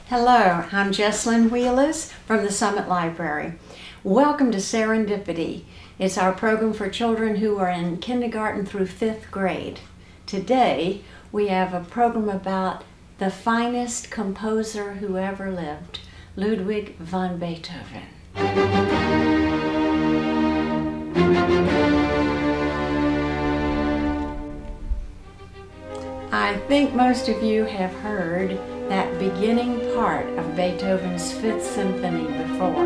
Hello, I'm Jesslyn Wheelers from the Summit Library. Welcome to Serendipity. It's our program for children who are in kindergarten through 5th grade. Today, we have a program about the finest composer who ever lived, Ludwig Van Beethoven. I think most of you have heard that beginning part of Beethoven's 5th Symphony before.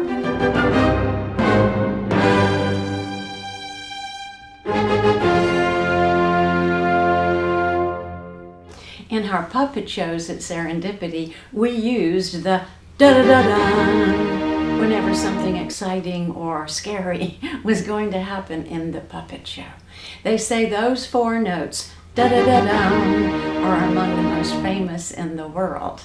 In our puppet shows at Serendipity, we used the da-da-da-da whenever something exciting or scary was going to happen in the puppet show. They say those 4 notes, da-da-da-da, are among the most famous in the world.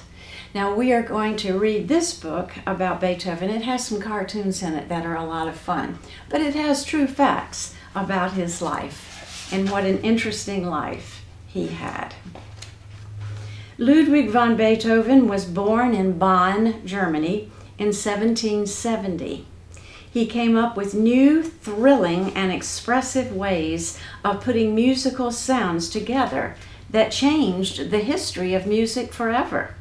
Now we are going to read this book about Beethoven. It has some cartoons in it that are a lot of fun, but it has true facts about his life and what an interesting life he had. Ludwig van Beethoven was born in Bonn, Germany in 1770. He came up with new, thrilling, and expressive ways of putting musical sounds together that changed the history of music forever.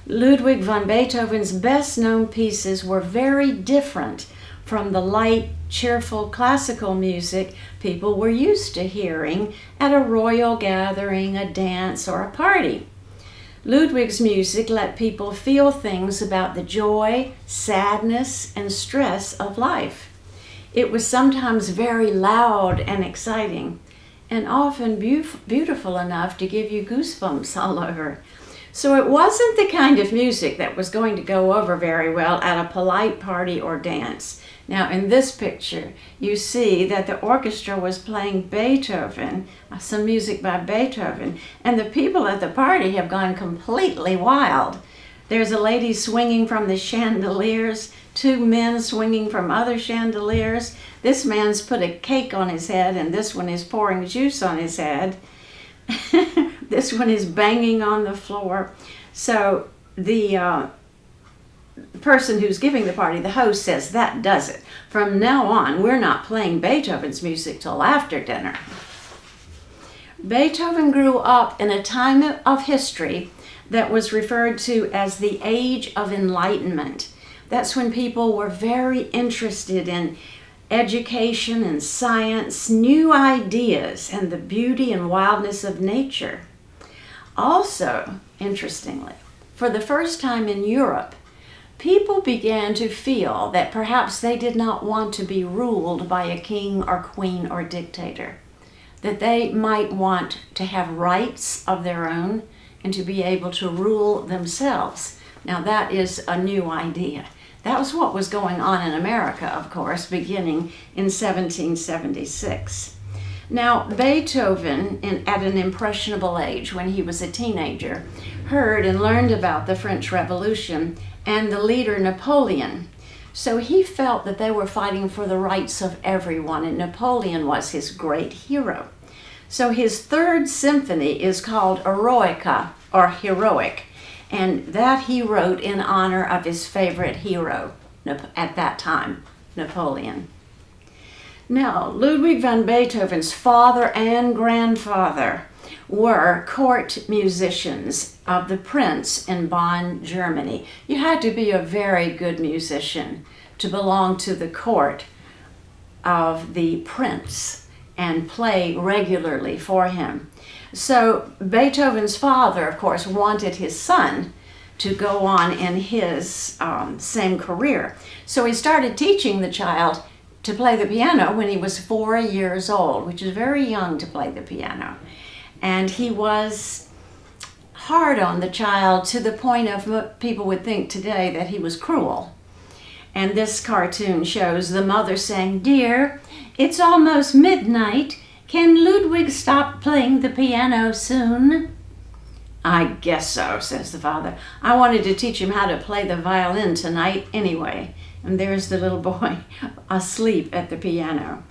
Ludwig van Beethoven's best-known pieces were very different from the light, cheerful classical music people were used to hearing at a royal gathering, a dance, or a party. Ludwig's music let people feel things about the joy, sadness, and stress of life. It was sometimes very loud and exciting, and often beautiful enough to give you goosebumps all over. So it wasn't the kind of music that was going to go over very well at a polite party or dance. Now in this picture, you see that the orchestra was playing Beethoven, some music by Beethoven, and the people at the party have gone completely wild. There's a lady swinging from the chandeliers, 2 men swinging from other chandeliers. This man's put a cake on his head, and this one is pouring juice on his head. This one is banging on the floor. So the person who's giving the party, the host, says, "That does it. From now on, we're not playing Beethoven's music till after dinner." Beethoven grew up in a time of history that was referred to as the Age of Enlightenment. That's when people were very interested in education and science, new ideas, and the beauty and wildness of nature. Also, interestingly, for the first time in Europe, people began to feel that perhaps they did not want to be ruled by a king or queen or dictator, that they might want to have rights of their own and to be able to rule themselves. Now that is a new idea. That was what was going on in America, of course, beginning in 1776. Now, Beethoven, at an impressionable age, when he was a teenager, heard and learned about the French Revolution and the leader Napoleon. So he felt that they were fighting for the rights of everyone, and Napoleon was his great hero. So his 3rd symphony is called Eroica, or Heroic, and that he wrote in honor of his favorite hero at that time, Napoleon. Now, Ludwig van Beethoven's father and grandfather were court musicians of the prince in Bonn, Germany. You had to be a very good musician to belong to the court of the prince and play regularly for him. So Beethoven's father, of course, wanted his son to go on in his same career. So he started teaching the child to play the piano when he was 4 years old, which is very young to play the piano. And he was hard on the child to the point of what people would think today that he was cruel. And this cartoon shows the mother saying, "Dear, it's almost midnight. Can Ludwig stop playing the piano soon?" "I guess so," says the father. "I wanted to teach him how to play the violin tonight anyway." And there's the little boy asleep at the piano.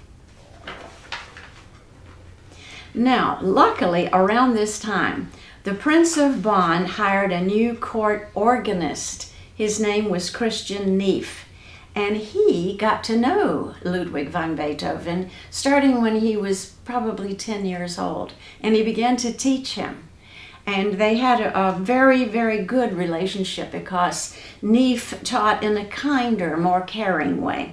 Now, luckily, around this time, the Prince of Bonn hired a new court organist. His name was Christian Neef, and he got to know Ludwig van Beethoven starting when he was probably 10 years old, and he began to teach him. And they had a very, very good relationship because Neef taught in a kinder, more caring way.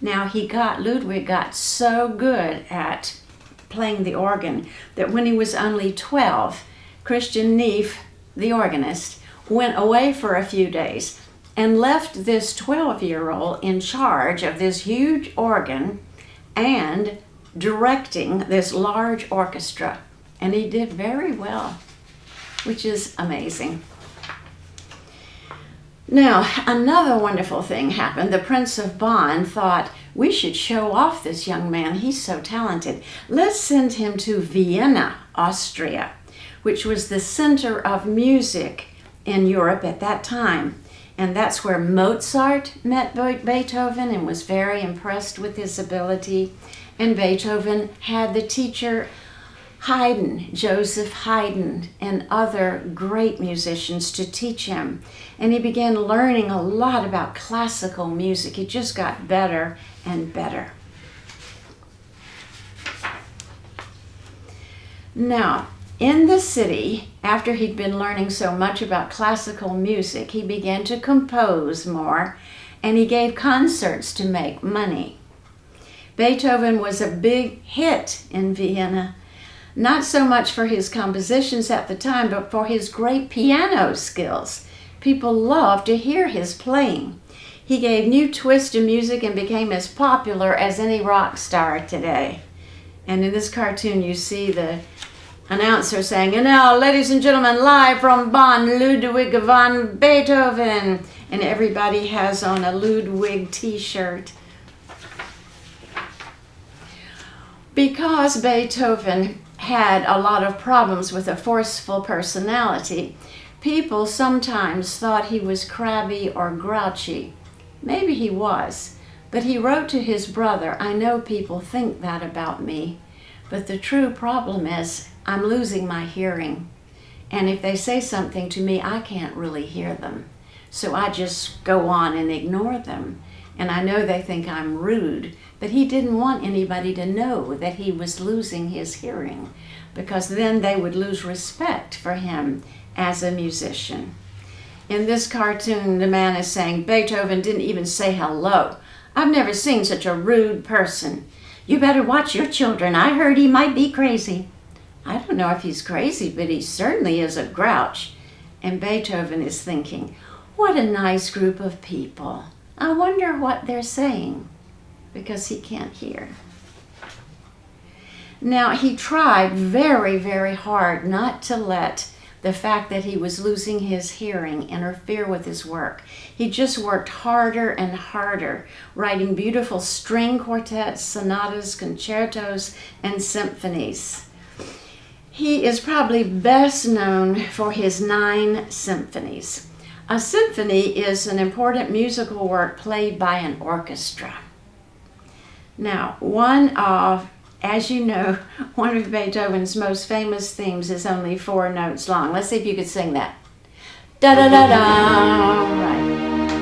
Now Ludwig got so good at playing the organ that when he was only 12, Christian Neef, the organist, went away for a few days and left this 12-year-old in charge of this huge organ and directing this large orchestra. And he did very well, which is amazing. Now, another wonderful thing happened. The Prince of Bonn thought, we should show off this young man. He's so talented. Let's send him to Vienna, Austria, which was the center of music in Europe at that time. And that's where Mozart met Beethoven and was very impressed with his ability. And Beethoven had the teacher Haydn, Joseph Haydn, and other great musicians to teach him. And he began learning a lot about classical music. It just got better and better. Now, in the city, after he'd been learning so much about classical music, he began to compose more, and he gave concerts to make money. Beethoven was a big hit in Vienna, not so much for his compositions at the time, but for his great piano skills. People loved to hear his playing. He gave new twists to music and became as popular as any rock star today. And in this cartoon, you see the announcer saying, and now, ladies and gentlemen, live from Bonn, Ludwig van Beethoven. And everybody has on a Ludwig t-shirt. Because Beethoven had a lot of problems with a forceful personality, people sometimes thought he was crabby or grouchy. Maybe he was, but he wrote to his brother, I know people think that about me, but the true problem is I'm losing my hearing. And if they say something to me, I can't really hear them. So I just go on and ignore them. And I know they think I'm rude, but he didn't want anybody to know that he was losing his hearing, because then they would lose respect for him as a musician. In this cartoon, the man is saying, Beethoven didn't even say hello. I've never seen such a rude person. You better watch your children. I heard he might be crazy. I don't know if he's crazy, but he certainly is a grouch. And Beethoven is thinking, what a nice group of people. I wonder what they're saying, because he can't hear. Now, he tried very, very hard not to let the fact that he was losing his hearing interfere with his work. He just worked harder and harder, writing beautiful string quartets, sonatas, concertos, and symphonies. He is probably best known for his 9 symphonies. A symphony is an important musical work played by an orchestra. Now, as you know, one of Beethoven's most famous themes is only 4 notes long. Let's see if you could sing that. Da-da-da-da.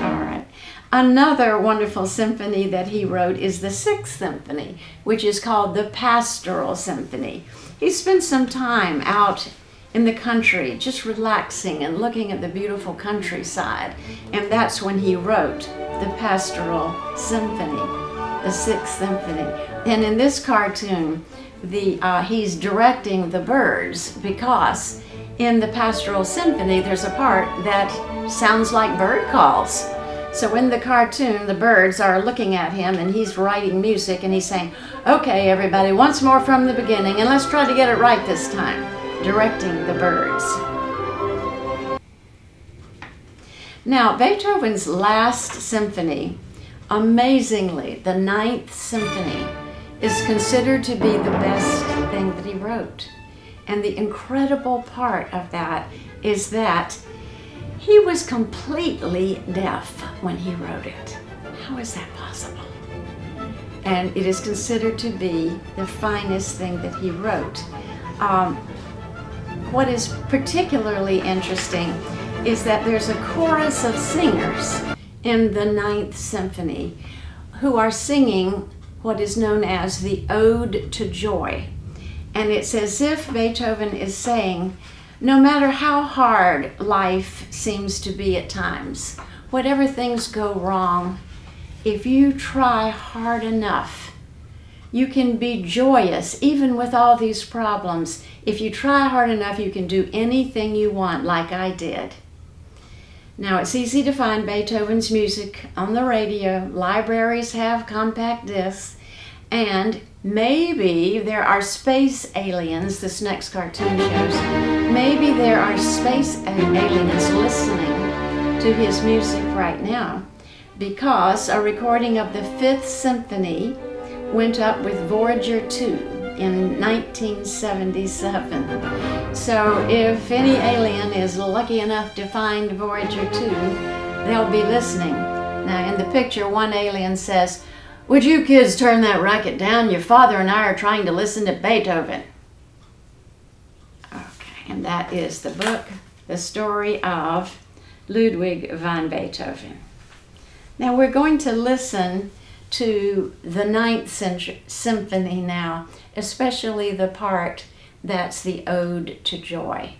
All right. Another wonderful symphony that he wrote is the 6th Symphony, which is called the Pastoral Symphony. He spent some time out in the country, just relaxing and looking at the beautiful countryside. And that's when he wrote the Pastoral Symphony, the 6th Symphony. And in this cartoon, he's directing the birds, because in the Pastoral Symphony, there's a part that sounds like bird calls. So in the cartoon, the birds are looking at him and he's writing music and he's saying, okay, everybody, once more from the beginning, and let's try to get it right this time. Directing the birds. Now, Beethoven's last symphony, amazingly, the 9th Symphony, is considered to be the best thing that he wrote. And the incredible part of that is that he was completely deaf when he wrote it. How is that possible? And it is considered to be the finest thing that he wrote. what is particularly interesting is that there's a chorus of singers in the Ninth Symphony who are singing what is known as the Ode to Joy. And it's as if Beethoven is saying, no matter how hard life seems to be at times, whatever things go wrong, if you try hard enough, you can be joyous even with all these problems. If you try hard enough, you can do anything you want, like I did. Now, it's easy to find Beethoven's music on the radio. Libraries have compact discs. And maybe there are space aliens, this next cartoon shows. Maybe there are space aliens listening to his music right now, because a recording of the Fifth Symphony went up with Voyager 2 in 1977. So if any alien is lucky enough to find Voyager 2, they'll be listening. Now in the picture, one alien says, "Would you kids turn that racket down? Your father and I are trying to listen to Beethoven." Okay, and that is the book, The Story of Ludwig van Beethoven. Now we're going to listen to the Ninth Symphony now, especially the part that's the Ode to Joy.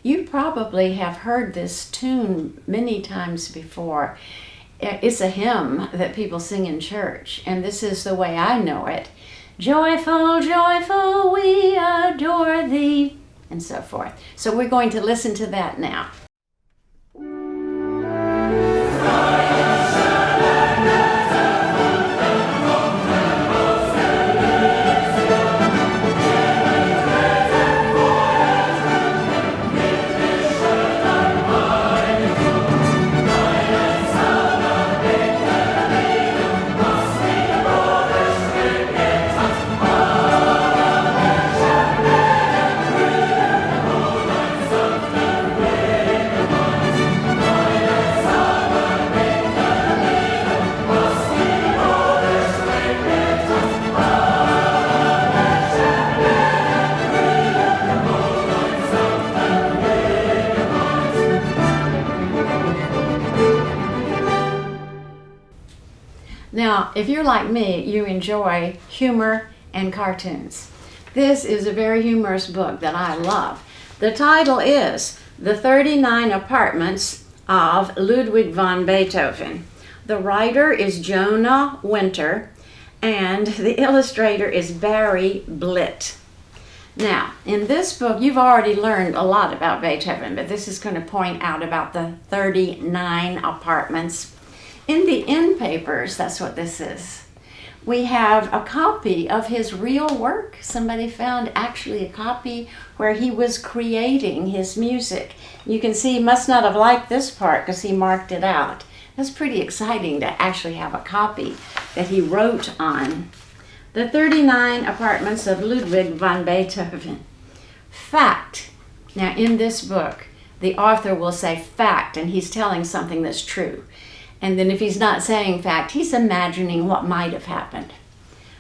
You probably have heard this tune many times before. It's a hymn that people sing in church, and this is the way I know it. Joyful, joyful, we adore thee, and so forth. So we're going to listen to that now. Now, if you're like me, you enjoy humor and cartoons. This is a very humorous book that I love. The title is The 39 Apartments of Ludwig van Beethoven. The writer is Jonah and the illustrator is Barry Blitt. Now, in this book, you've already learned a lot about Beethoven, but this is going to point out about the 39 apartments. In the end papers, that's what this is. We have a copy of his real work. Somebody found actually a copy where he was creating his music. You can see he must not have liked this part because he marked it out. That's pretty exciting to actually have a copy that he wrote on. The 39 Apartments of Ludwig van Beethoven. Fact. Now in this book, the author will say fact, and he's telling something that's true. And then if he's not saying fact, he's imagining what might have happened.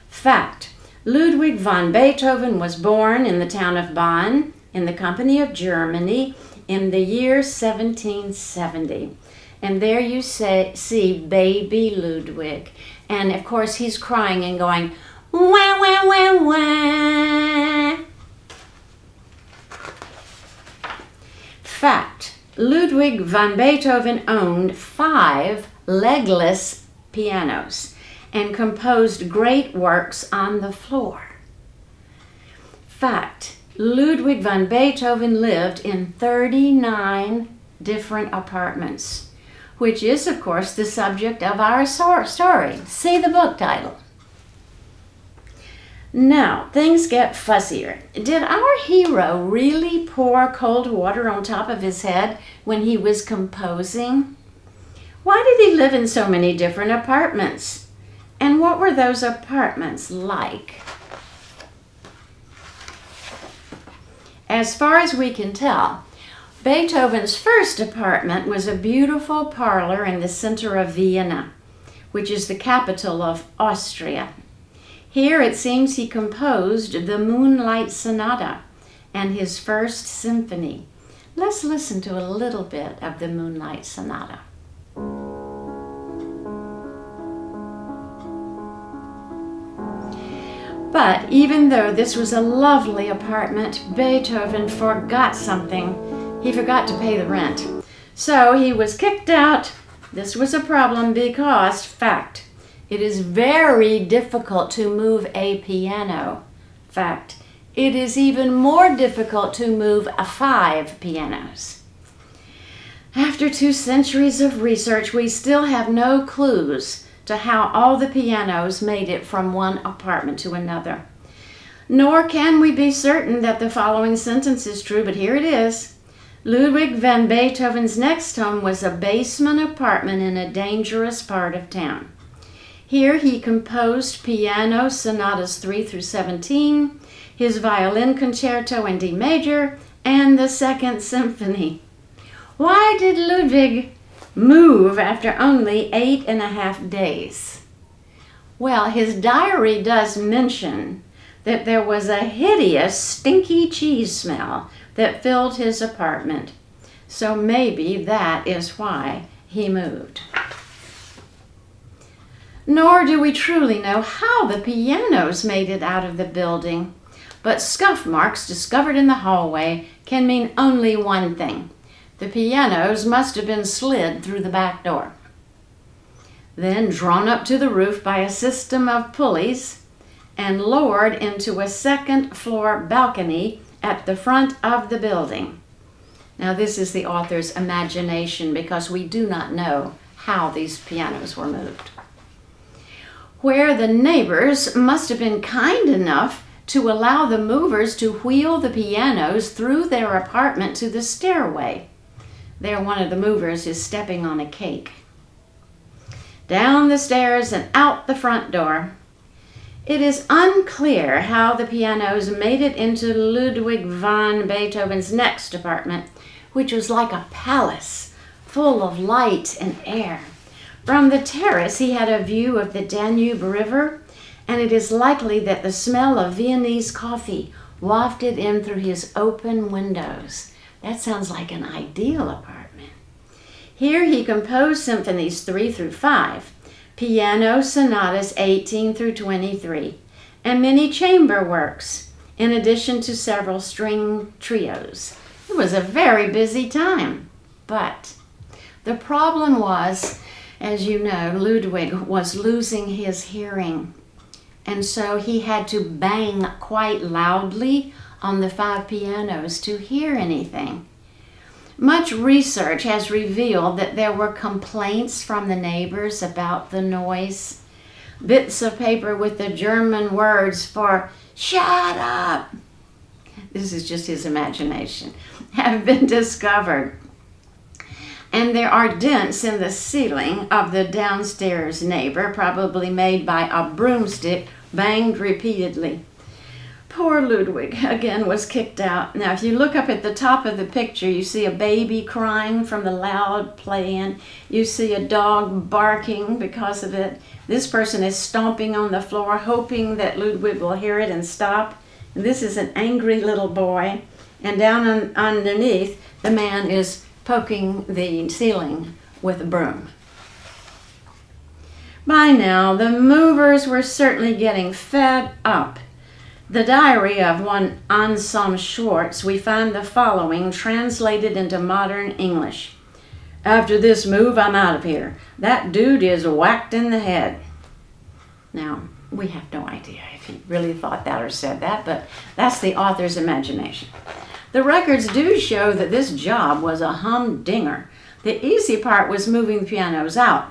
Fact. Ludwig van Beethoven was born in the town of Bonn in the Company of Germany in the year 1770. And there you see baby Ludwig. And of course he's crying and going, wah, wah, wah, wah. Fact. Ludwig van Beethoven owned 5 legless pianos and composed great works on the floor. Fact. Ludwig van Beethoven lived in 39 different apartments, which is, of course, the subject of our story. See the book title. Now, things get fuzzier. Did our hero really pour cold water on top of his head when he was composing? Why did he live in so many different apartments? And what were those apartments like? As far as we can tell, Beethoven's first apartment was a beautiful parlor in the center of Vienna, which is the capital of Austria. Here it seems he composed the Moonlight Sonata, and his first symphony. Let's listen to a little bit of the Moonlight Sonata. But even though this was a lovely apartment, Beethoven forgot something. He forgot to pay the rent. So he was kicked out. This was a problem because, fact, it is very difficult to move a piano. Fact, it is even more difficult to move 5 pianos. After 2 centuries of research, we still have no clues to how all the pianos made it from one apartment to another. Nor can we be certain that the following sentence is true, but here it is. Ludwig van Beethoven's next home was a basement apartment in a dangerous part of town. Here he composed piano sonatas 3 through 17, his violin concerto in D major, and the Second Symphony. Why did Ludwig move after only 8.5 days? Well, his diary does mention that there was a hideous, stinky cheese smell that filled his apartment. So maybe that is why he moved. Nor do we truly know how the pianos made it out of the building, but scuff marks discovered in the hallway can mean only one thing. The pianos must have been slid through the back door, then drawn up to the roof by a system of pulleys and lowered into a second-floor balcony at the front of the building. Now, this is the author's imagination because we do not know how these pianos were moved. Where the neighbors must have been kind enough to allow the movers to wheel the pianos through their apartment to the stairway. There, one of the movers is stepping on a cake. Down the stairs and out the front door. It is unclear how the pianos made it into Ludwig van Beethoven's next apartment, which was like a palace, full of light and air. From the terrace, he had a view of the Danube River, and it is likely that the smell of Viennese coffee wafted in through his open windows. That sounds like an ideal apartment. Here he composed symphonies 3 through 5, piano sonatas 18 through 23, and many chamber works, in addition to several string trios. It was a very busy time, but the problem was, as you know, Ludwig was losing his hearing, and so he had to bang quite loudly on the 5 pianos to hear anything. Much research has revealed that there were complaints from the neighbors about the noise. Bits of paper with the German words for "shut up," this is just his imagination, have been discovered. And there are dents in the ceiling of the downstairs neighbor, probably made by a broomstick banged repeatedly. Poor Ludwig, again, was kicked out. Now, if you look up at the top of the picture, you see a baby crying from the loud playing. You see a dog barking because of it. This person is stomping on the floor, hoping that Ludwig will hear it and stop. And this is an angry little boy. And down underneath, the man is poking the ceiling with a broom. By now, the movers were certainly getting fed up. The diary of one Anselm Schwartz, we find the following translated into modern English. "After this move, I'm out of here. That dude is whacked in the head." Now, we have no idea if he really thought that or said that, but that's the author's imagination. The records do show that this job was a humdinger. The easy part was moving the pianos out.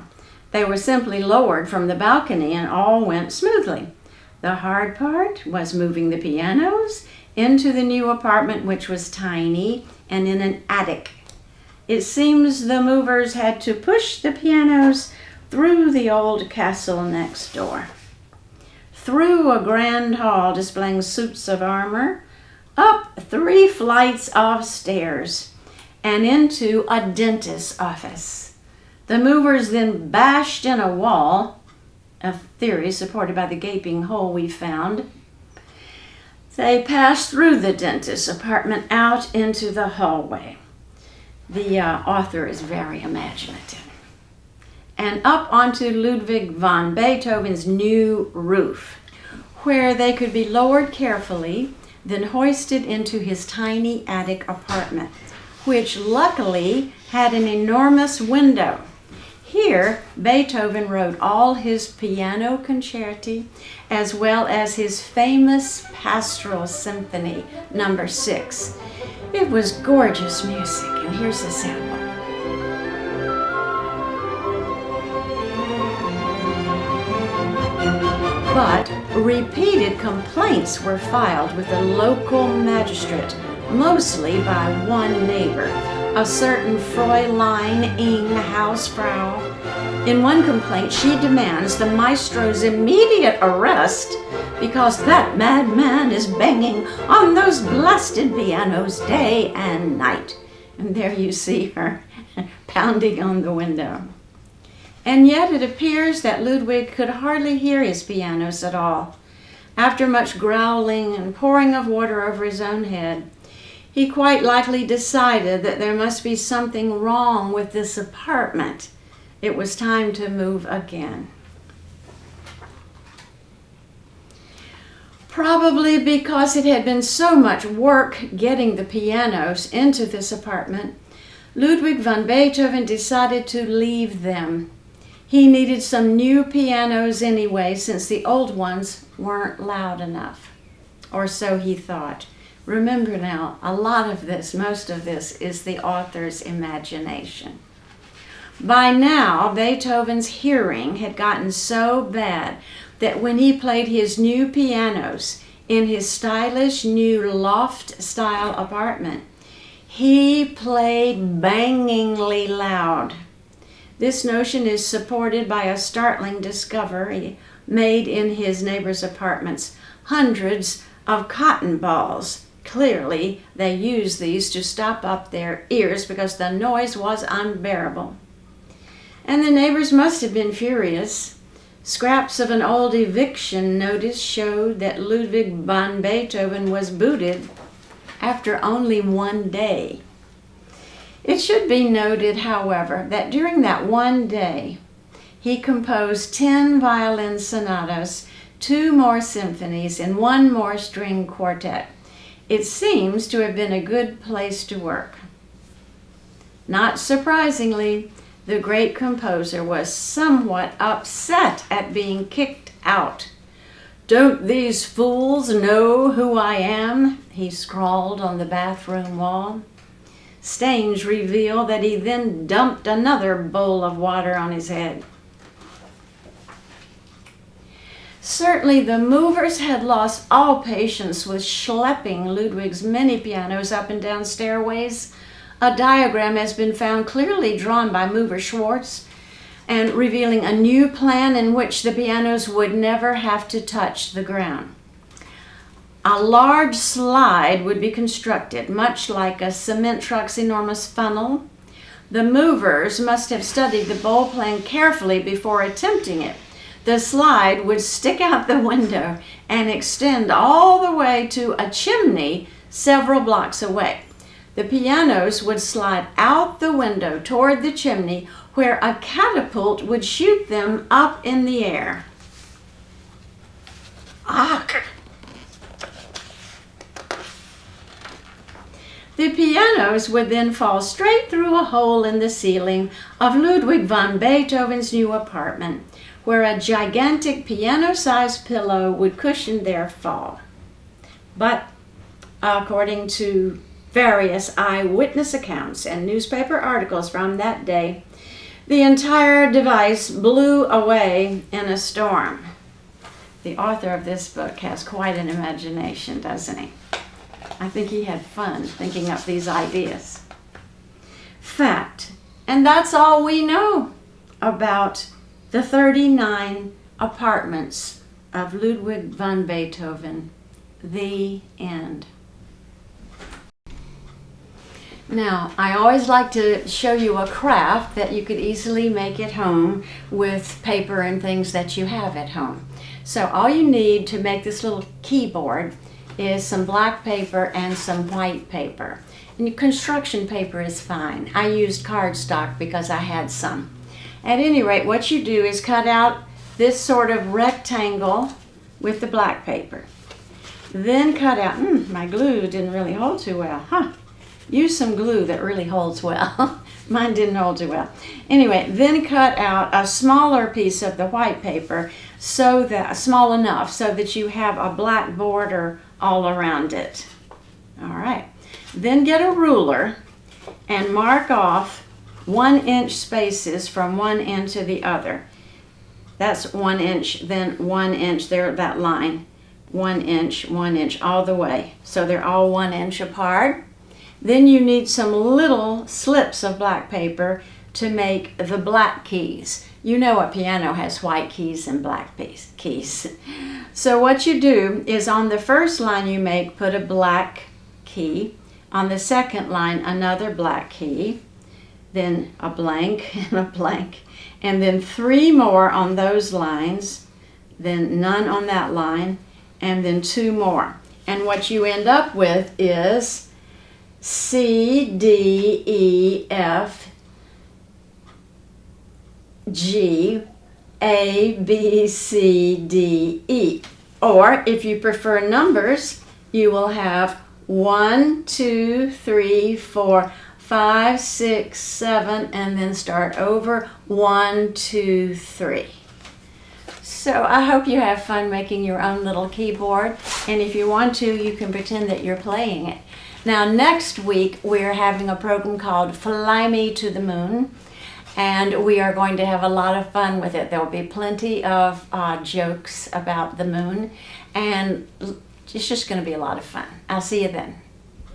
They were simply lowered from the balcony and all went smoothly. The hard part was moving the pianos into the new apartment, which was tiny and in an attic. It seems the movers had to push the pianos through the old castle next door, through a grand hall displaying suits of armor, up 3 flights of stairs, and into a dentist's office. The movers then bashed in a wall, a theory supported by the gaping hole we found. They passed through the dentist's apartment out into the hallway. The author is very imaginative. And up onto Ludwig Van Beethoven's new roof, where they could be lowered carefully, then hoisted into his tiny attic apartment, which luckily had an enormous window. Here, Beethoven wrote all his piano concerti, as well as his famous pastoral symphony, No. 6. It was gorgeous music, and here's a sample. But repeated complaints were filed with the local magistrate, mostly by one neighbor, a certain Fräulein Ing Hausfrau. In one complaint, she demands the maestro's immediate arrest because that madman is banging on those blasted pianos day and night. And there you see her pounding on the window. And yet it appears that Ludwig could hardly hear his pianos at all. After much growling and pouring of water over his own head, he quite likely decided that there must be something wrong with this apartment. It was time to move again. Probably because it had been so much work getting the pianos into this apartment, Ludwig van Beethoven decided to leave them. He needed some new pianos anyway, since the old ones weren't loud enough. Or so he thought. Remember now, a lot of this, most of this, is the author's imagination. By now, Beethoven's hearing had gotten so bad that when he played his new pianos in his stylish new loft-style apartment, he played bangingly loud. This notion is supported by a startling discovery made in his neighbor's apartments. Hundreds of cotton balls. Clearly, they used these to stop up their ears because the noise was unbearable. And the neighbors must have been furious. Scraps of an old eviction notice showed that Ludwig van Beethoven was booted after only one day. It should be noted, however, that during that one day, he composed 10 violin sonatas, 2 more symphonies, and 1 more string quartet. It seems to have been a good place to work. Not surprisingly, the great composer was somewhat upset at being kicked out. "Don't these fools know who I am?" he scrawled on the bathroom wall. Stains reveal that he then dumped another bowl of water on his head. Certainly the movers had lost all patience with schlepping Ludwig's many pianos up and down stairways. A diagram has been found clearly drawn by mover Schwartz and revealing a new plan in which the pianos would never have to touch the ground. A large slide would be constructed, much like a cement truck's enormous funnel. The movers must have studied the bowl plan carefully before attempting it. The slide would stick out the window and extend all the way to a chimney several blocks away. The pianos would slide out the window toward the chimney, where a catapult would shoot them up in the air. Ach! The pianos would then fall straight through a hole in the ceiling of Ludwig van Beethoven's new apartment, where a gigantic piano-sized pillow would cushion their fall. But according to various eyewitness accounts and newspaper articles from that day, the entire device blew away in a storm. The author of this book has quite an imagination, doesn't he? I think he had fun thinking up these ideas. Fact, and that's all we know about the 39 apartments of Ludwig van Beethoven. The end. Now, I always like to show you a craft that you could easily make at home with paper and things that you have at home. So all you need to make this little keyboard is some black paper and some white paper. And construction paper is fine. I used cardstock because I had some. At any rate, what you do is cut out this sort of rectangle with the black paper. Then cut out, my glue didn't really hold too well, huh? Use some glue that really holds well. Mine didn't hold too well. Anyway, then cut out a smaller piece of the white paper, so that small enough so that you have a black border all around it. All right. Then get a ruler and mark off 1-inch spaces from one end to the other. That's 1 inch, then 1 inch, there, that line. 1 inch, 1 inch, all the way. So they're all 1 inch apart. Then you need some little slips of black paper to make the black keys. You know a piano has white keys and black keys. So what you do is on the first line you make, put a black key. On the second line, another black key. Then a blank and a blank. And then 3 more on those lines. Then none on that line. And then 2 more. And what you end up with is C, D, E, F, G, A, B, C, D, E. Or if you prefer numbers, you will have 1, 2, 3, 4, 5, 6, 7, and then start over 1, 2, 3. So I hope you have fun making your own little keyboard, and if you want to, you can pretend that you're playing it. Now next week we're having a program called Fly Me to the Moon, and we are going to have a lot of fun with it. There will be plenty of jokes about the moon, and it's just going to be a lot of fun. I'll see you then.